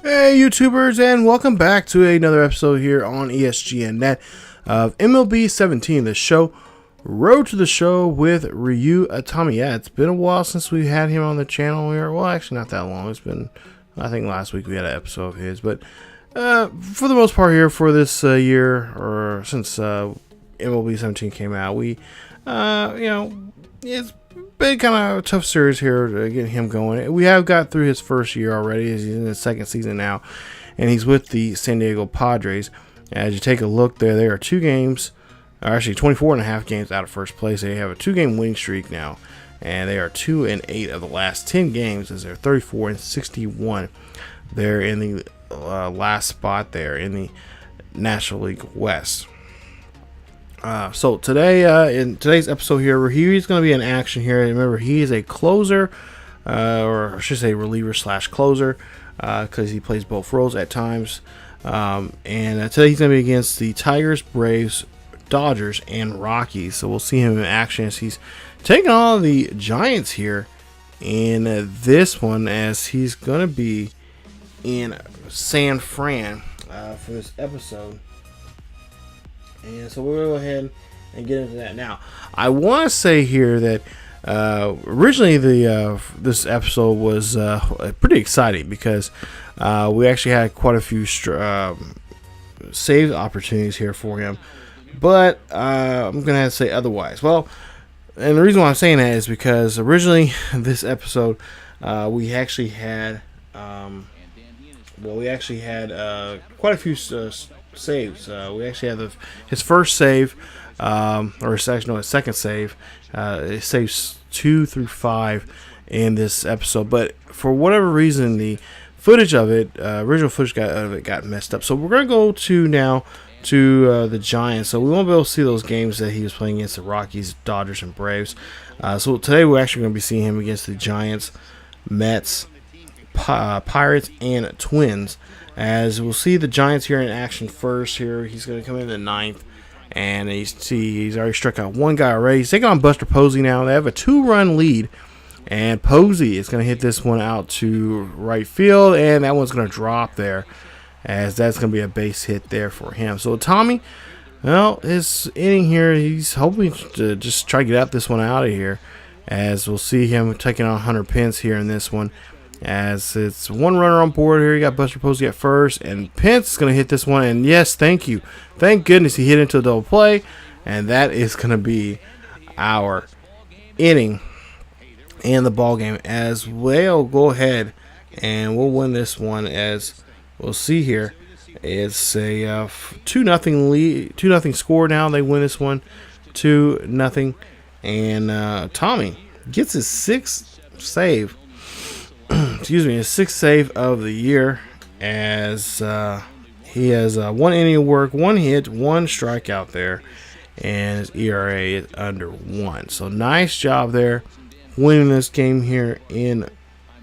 Hey YouTubers, and welcome back to another episode here on ESGNet of MLB 17, the show Road to the Show with Ryu Itami. Yeah, it's been a while since we had him on the channel here. Well, actually not that long. It's been, I think last week we had an episode of his, but for the most part here for this year, or since MLB 17 came out, we, it's been kind of a tough series here to get him going. We have got through his first year already. He's in his second season now, and he's with the San Diego Padres. As you take a look there are 2 games, or actually 24 and a half games out of first place. They have a 2-game winning streak now, and they are 2-8 of the last 10 games as they're 34-61. They're in the last spot there in the National League West. So today, in today's episode here, he's going to be in action here. Remember, he is a closer, or I should say reliever slash closer, because he plays both roles at times. And today he's going to be against the Tigers, Braves, Dodgers, and Rockies. So we'll see him in action as he's taking on the Giants here in this one, as he's going to be in San Fran for this episode. And so we're going to go ahead and get into that now. I want to say here that originally this episode was pretty exciting because we actually had quite a few save opportunities here for him. But I'm going to have to say otherwise. Well, and the reason why I'm saying that is because originally this episode we actually had quite a few saves. We actually had his first save, or his second save. It saves 2 through 5 in this episode, but for whatever reason, the footage of it, original footage got messed up. So we're gonna go now to the Giants. So we won't be able to see those games that he was playing against the Rockies, Dodgers, and Braves. So today we're actually going to be seeing him against the Giants, Mets, Pirates, and Twins. As we'll see the Giants here in action first. Here he's going to come in the 9th, and he's already struck out 1 guy already. He's taking on Buster Posey now. They have a 2-run lead, and Posey is going to hit this one out to right field, and that one's going to drop there, as that's going to be a base hit there for him. So Tommy, well, his inning here, he's hoping to just try to get this one out of here, as we'll see him taking on Hunter Pence here in this one. As it's 1 runner on board here, you got Buster Posey at first, and Pence is going to hit this one. And yes, thank goodness he hit into a double play, and that is going to be our inning and the ball game. As we'll go ahead and we'll win this one. As we'll see here, it's a 2-0 lead, 2-0 score now. They win this one 2-0, and Tommy gets his 6th save. Excuse me, his 6th save of the year, as he has 1 inning of work, 1 hit, 1 strikeout there, and his ERA is under 1. So nice job there, winning this game here in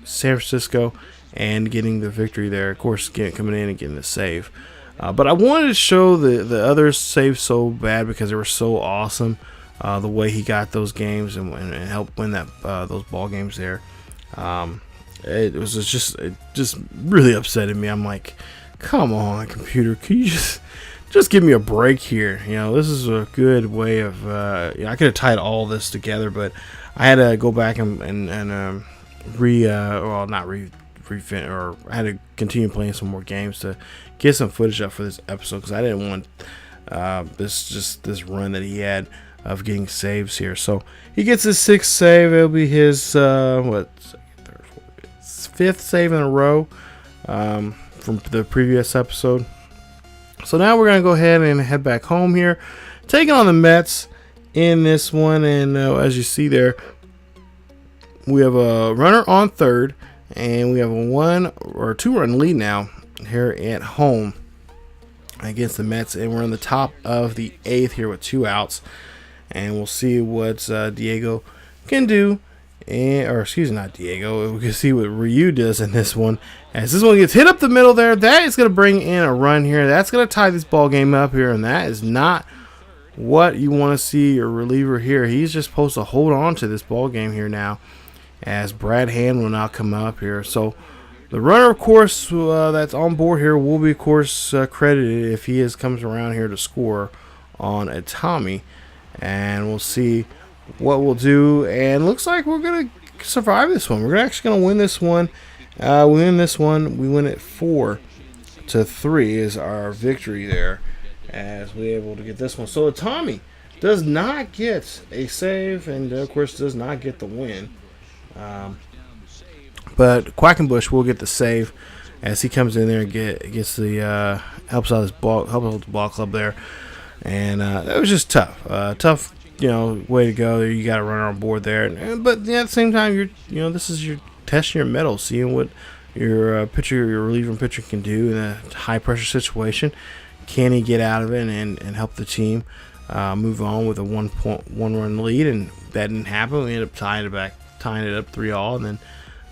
San Francisco and getting the victory there. Of course, coming in and getting the save. But I wanted to show the other saves so bad because they were so awesome. The way he got those games and helped win those ball games there. It just really upsetting me. I'm like, come on, computer, can you just give me a break here? This is a good way of I could have tied all this together, but I had to go back and I had to continue playing some more games to get some footage up for this episode, because I didn't want this run that he had of getting saves here. So he gets his 6th save. It'll be his 5th save in a row from the previous episode. So now we're going to go ahead and head back home here, taking on the Mets in this one. And as you see there, we have a runner on third, and we have a 1 or 2-run lead now here at home against the Mets. And we're on the top of the 8th here with 2 outs. And we'll see what Diego can do. Not Diego. We can see what Ryu does in this one. As this one gets hit up the middle there, that is going to bring in a run here. That's going to tie this ball game up here, and that is not what you want to see your reliever here. He's just supposed to hold on to this ball game here now, as Brad Hand will now come up here. So The runner, of course, that's on board here will be, of course, credited if he comes around here to score on Itami. And we'll see what we'll do. And looks like we're going to survive this one. We're actually going to win this one. We win this one. We win it 4-3 is our victory there, as we're able to get this one. So Itami does not get a save, and of course does not get the win. But Quackenbush will get the save as he comes in there and gets the helps out the ball club there, and that was just tough, way to go. You got a runner on board there, but at the same time, this is your testing your mettle, seeing what your reliever pitcher can do in a high pressure situation. Can he get out of it and help the team move on with a 1-run lead? And that didn't happen. We ended up tying it up 3-3, and then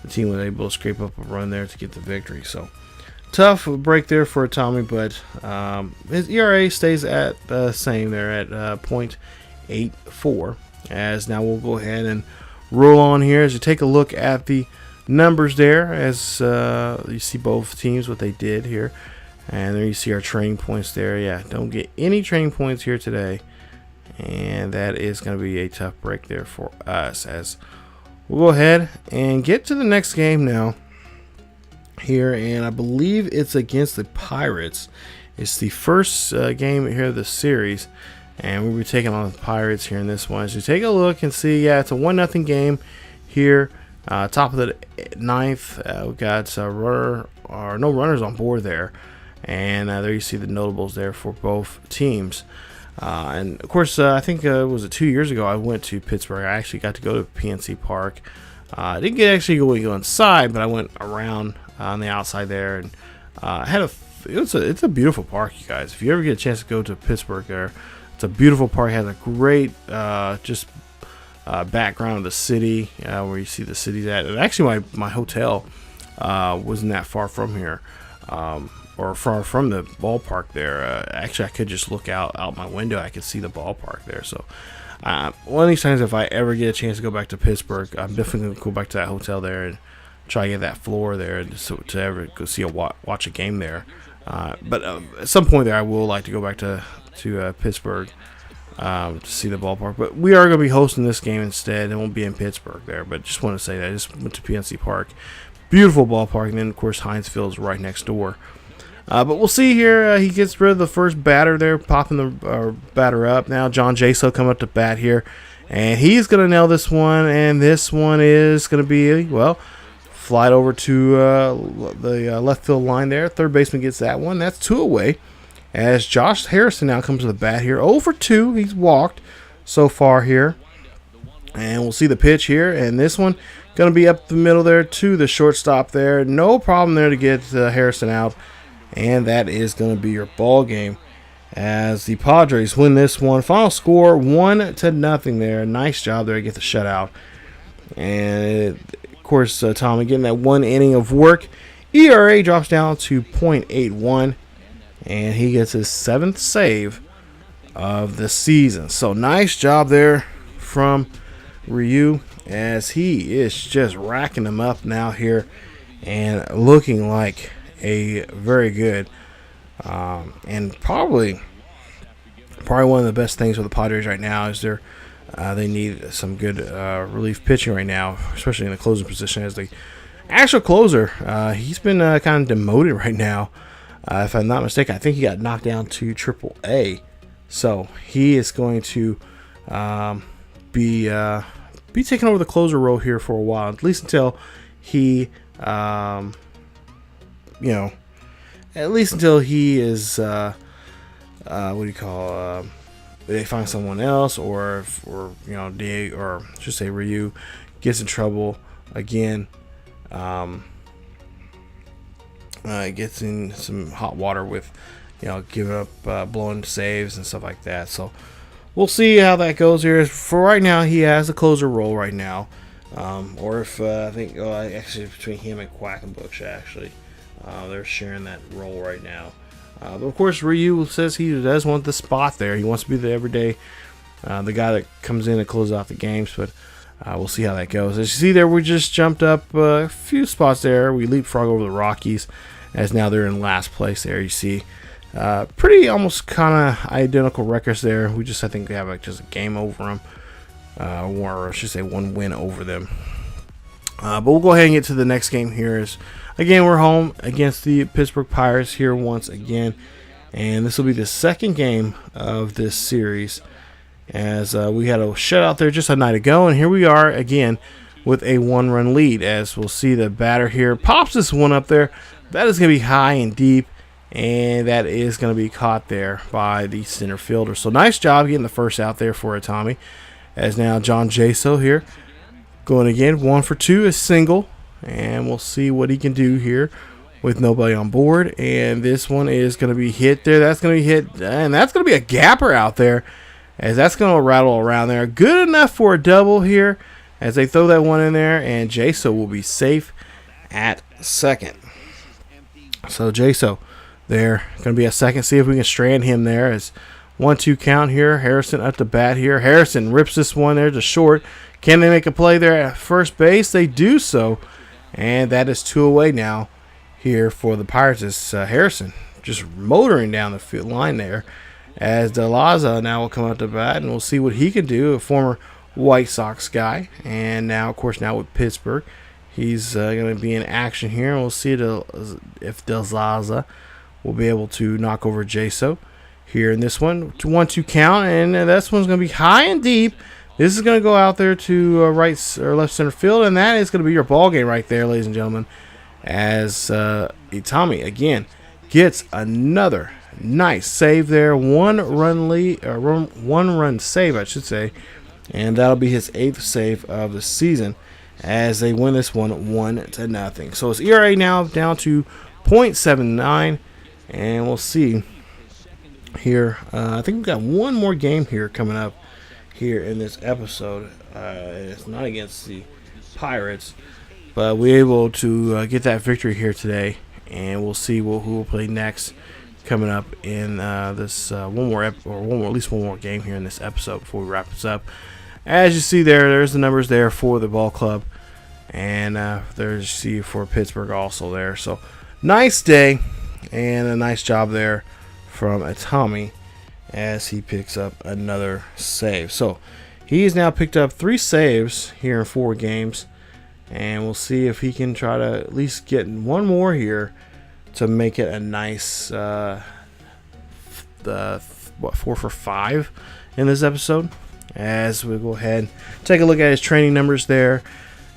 the team was able to scrape up a run there to get the victory. So tough break there for Itami, but his ERA stays at the same there at 0.84. As now we'll go ahead and roll on here as you take a look at the numbers there, as you see both teams what they did here, and there you see our training points there. Yeah, don't get any training points here today, and that is going to be a tough break there for us, as we'll go ahead and get to the next game now here, and I believe it's against the Pirates. It's the first game here of the series, and we'll be taking on the Pirates here in this one. So take a look and see, yeah, it's a 1-0 game here. Top of the 9th, we've got no runners on board there, and there you see the notables there for both teams. And of course, I think was it 2 years ago I went to Pittsburgh. I actually got to go to PNC Park. I didn't actually go inside, but I went around on the outside there, and it's a beautiful park, you guys. If you ever get a chance to go to Pittsburgh, there, it's a beautiful park. It has a great background of the city, where you see the city's at. And actually, my hotel wasn't that far from here, or far from the ballpark there. Actually, I could just look out my window. I could see the ballpark there. So one of these times, if I ever get a chance to go back to Pittsburgh, I'm definitely going to go back to that hotel there and try to get that floor there to ever go see watch a game there. But at some point there, I will like to go back to Pittsburgh to see the ballpark. But we are going to be hosting this game instead. It won't be in Pittsburgh there, but just want to say that I just went to PNC Park. Beautiful ballpark, and then of course Heinz Field's right next door. But we'll see here. He gets rid of the first batter there, popping the batter up. Now John Jaso coming up to bat here, and he's going to nail this one. And this one is going to be, flight over to the left field line there. Third baseman gets that one. That's 2 away. As Josh Harrison now comes to the bat here. 0 for 2. He's walked so far here. And we'll see the pitch here. And this one going to be up the middle there to the shortstop there. No problem there to get Harrison out. And that is going to be your ball game, as the Padres win this one. Final score 1-0 there. Nice job there to get the shutout. And of course, Tommy getting that 1 inning of work. ERA drops down to 0.81, and he gets his 7th save of the season. So nice job there from Ryu, as he is just racking them up now here and looking like a very good and probably one of the best things for the Padres right now is they need some good relief pitching right now, especially in the closing position, as the actual closer, he's been kind of demoted right now. If I'm not mistaken, I think he got knocked down to AAA. So he is going to be taking over the closer role here for a while, at least until he, at least until he is, they find someone else, or Dig, or just say Ryu gets in trouble again, gets in some hot water with, giving up blowing saves and stuff like that. So we'll see how that goes here. For right now, he has a closer role right now, or if I think actually between him and Quackenbush, actually they're sharing that role right now. But of course, Ryu says he does want the spot there. He wants to be the everyday, the guy that comes in and closes out the games. But We'll see how that goes. As you see there, we just jumped up a few spots there. We leapfrog over the Rockies, as now they're in last place there. You see, pretty almost kind of identical records there. We just, I think, we have just a game over them, or I should say, one win over them. But we'll go ahead and get to the next game here. Is again, we're home against the Pittsburgh Pirates here once again, and this will be the second game of this series. As we had a shutout there just a night ago, and here we are again with a 1-run lead. As we'll see, the batter here pops this one up there. That is going to be high and deep, and that is going to be caught there by the center fielder. So nice job getting the first out there for Itami. As now John Jaso here going again, 1 for 2, a single, and we'll see what he can do here with nobody on board. And this one is going to be hit there. That's going to be hit, and that's going to be a gapper out there, as that's going to rattle around there. Good enough for a double here as they throw that one in there, and Jaso will be safe at second. So Jaso there, going to be a second. See if we can strand him there. As 1-2 count here. Harrison up to bat here. Harrison rips this one there to short. Can they make a play there at first base? They do so, and that is 2 away now here for the Pirates. It's Harrison just motoring down the field line there. As De Laza now will come out to bat, and we'll see what he can do, a former White Sox guy. And now, of course, now with Pittsburgh, he's going to be in action here. And we'll see if De Laza will be able to knock over Jaso here in this one. 1-2 count, and this one's going to be high and deep. This is going to go out there to right or left center field, and that is going to be your ball game right there, ladies and gentlemen. As Itami, again, gets another nice save there, 1-run lead, or 1-run save, I should say, and that'll be his 8th save of the season as they win this one 1-0. So his ERA now down to .79, and we'll see here. I think we've got one more game here coming up here in this episode. It's not against the Pirates, but we're able to get that victory here today, and we'll see who will play next coming up in this at least one more game here in this episode before we wrap this up. As you see there's the numbers there for the ball club, and there's you see for Pittsburgh also there. So nice day and a nice job there from Itami as he picks up another save. So he has now picked up 3 saves here in 4 games, and we'll see if he can try to at least get one more here to make it a nice 4 for 5 in this episode. As we go ahead and take a look at his training numbers there,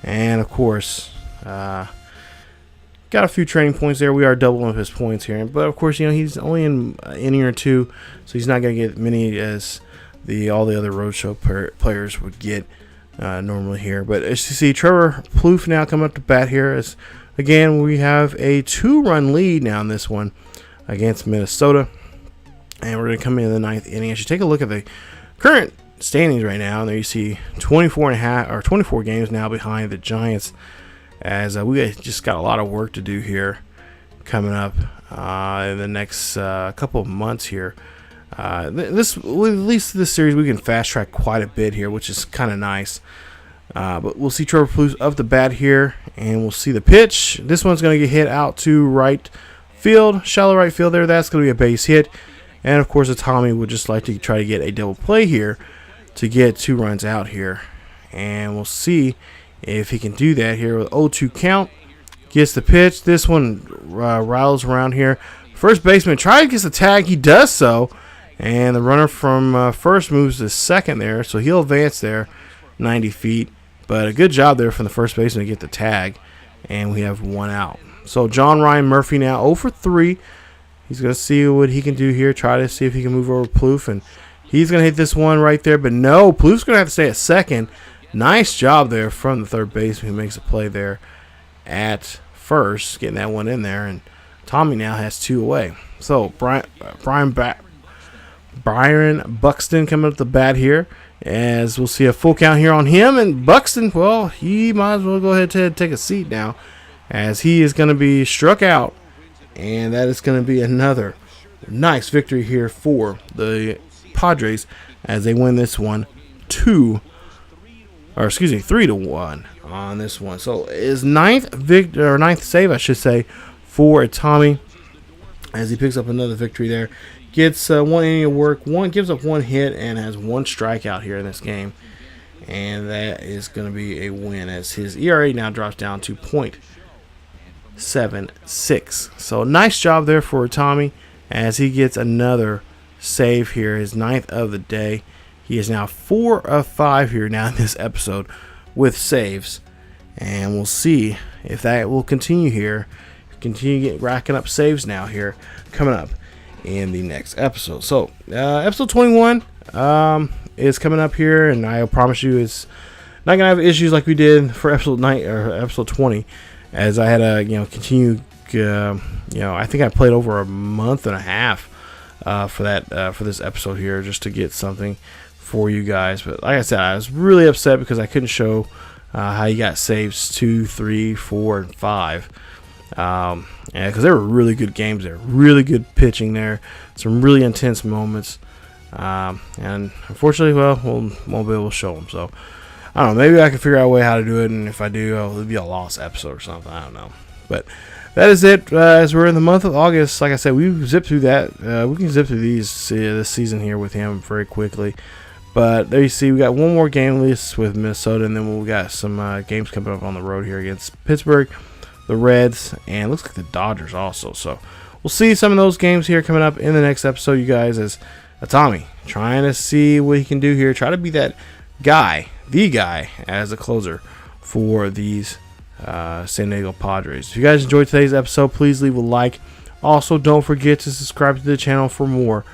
and of course got a few training points there. We are doubling up his points here, but of course he's only in an inning or 2, so he's not going to get many as all the other roadshow players would get normally here. But as you see, Trevor Plouffe now coming up to bat here. As again, we have a 2-run lead now in this one against Minnesota. And we're going to come into the 9th inning. As you take a look at the current standings right now, and there you see 24 games now behind the Giants. As we just got a lot of work to do here coming up in the next couple of months here. At least this series, we can fast track quite a bit here, which is kind of nice. But we'll see Trevor Plouffe up the bat here, and we'll see the pitch. This one's going to get hit out to right field, shallow right field there. That's going to be a base hit. And, of course, Itami would just like to try to get a double play here to get 2 runs out here. And we'll see if he can do that here with 0-2 count. Gets the pitch. This one rattles around here. First baseman tries to get the tag. He does so. And the runner from first moves to second there. So he'll advance there 90 feet. But a good job there from the first baseman to get the tag. And we have 1 out. So John Ryan Murphy now 0 for 3. He's going to see what he can do here. Try to see if he can move over Plouffe. And he's going to hit this one right there. But no, Plouffe's going to have to stay at second. Nice job there from the third baseman who makes a play there at first. Getting that one in there. And Tommy now has 2 away. So Byron Buxton coming up the bat here. As we'll see a full count here on him. And Buxton, well, he might as well go ahead and take a seat now, as he is going to be struck out. And that is going to be another nice victory here for the Padres as they win this one 2-1. or excuse me, 3-1 on this one. So his ninth save, I should say, for Itami, as he picks up another victory there. Gets 1 inning of work, gives up 1 hit, and has 1 strikeout here in this game. And that is going to be a win, as his ERA now drops down to .76. So nice job there for Itami, as he gets another save here, his 9th of the day. He is now 4 of 5 here now in this episode with saves, and we'll see if that will continue here. Continue racking up saves now here, coming up in the next episode. So episode 21 is coming up here, and I promise you it's not gonna have issues like we did for episode 20, as I had to continue. I think I played over a month and a half for this episode here, just to get something for you guys. But like I said, I was really upset because I couldn't show how you got saves 2, 3, 4, and 5. Because they were really good games there, really good pitching there, some really intense moments, and unfortunately, well, we won't be able to show them. So I don't know, maybe I can figure out a way how to do it, and if I do, it'll be a lost episode or something. I don't know, but that is it. As we're in the month of August, like I said, we zipped through that. We can zip through these this season here with him very quickly. But there you see, we got one more game list with Minnesota, and then we got some games coming up on the road here against Pittsburgh, the Reds, and looks like the Dodgers also. So we'll see some of those games here coming up in the next episode, you guys, as Itami trying to see what he can do here, try to be that guy, the guy, as a closer for these San Diego Padres. If you guys enjoyed today's episode, please leave a like. Also, don't forget to subscribe to the channel for more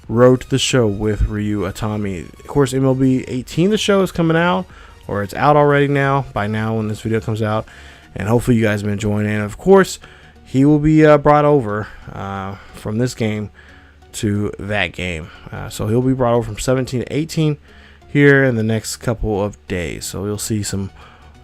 Road to the Show with Ryu Itami. Of course, MLB 18, the show, is coming out, or it's out already now, by now when this video comes out. And hopefully you guys have been enjoying it. And of course, he will be brought over from this game to that game. So he'll be brought over from 17 to 18 here in the next couple of days. So you'll see some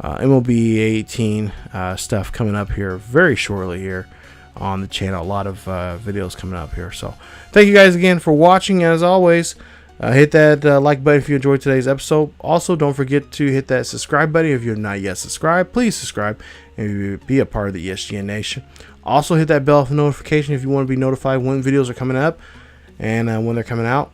MLB 18 stuff coming up here very shortly here on the channel. A lot of videos coming up here. So thank you guys again for watching. As always, hit that like button if you enjoyed today's episode. Also, don't forget to hit that subscribe button if you're not yet subscribed. Please subscribe and be a part of the ESGN Nation. Also, hit that bell for notification if you want to be notified when videos are coming up and when they're coming out.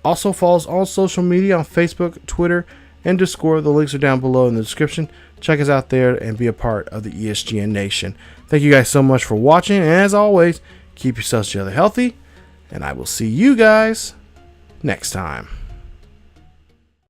Also, follow us on social media on Facebook, Twitter, and Discord. The links are down below in the description. Check us out there and be a part of the ESGN Nation. Thank you guys so much for watching. And as always, keep yourselves together healthy. And I will see you guys next time.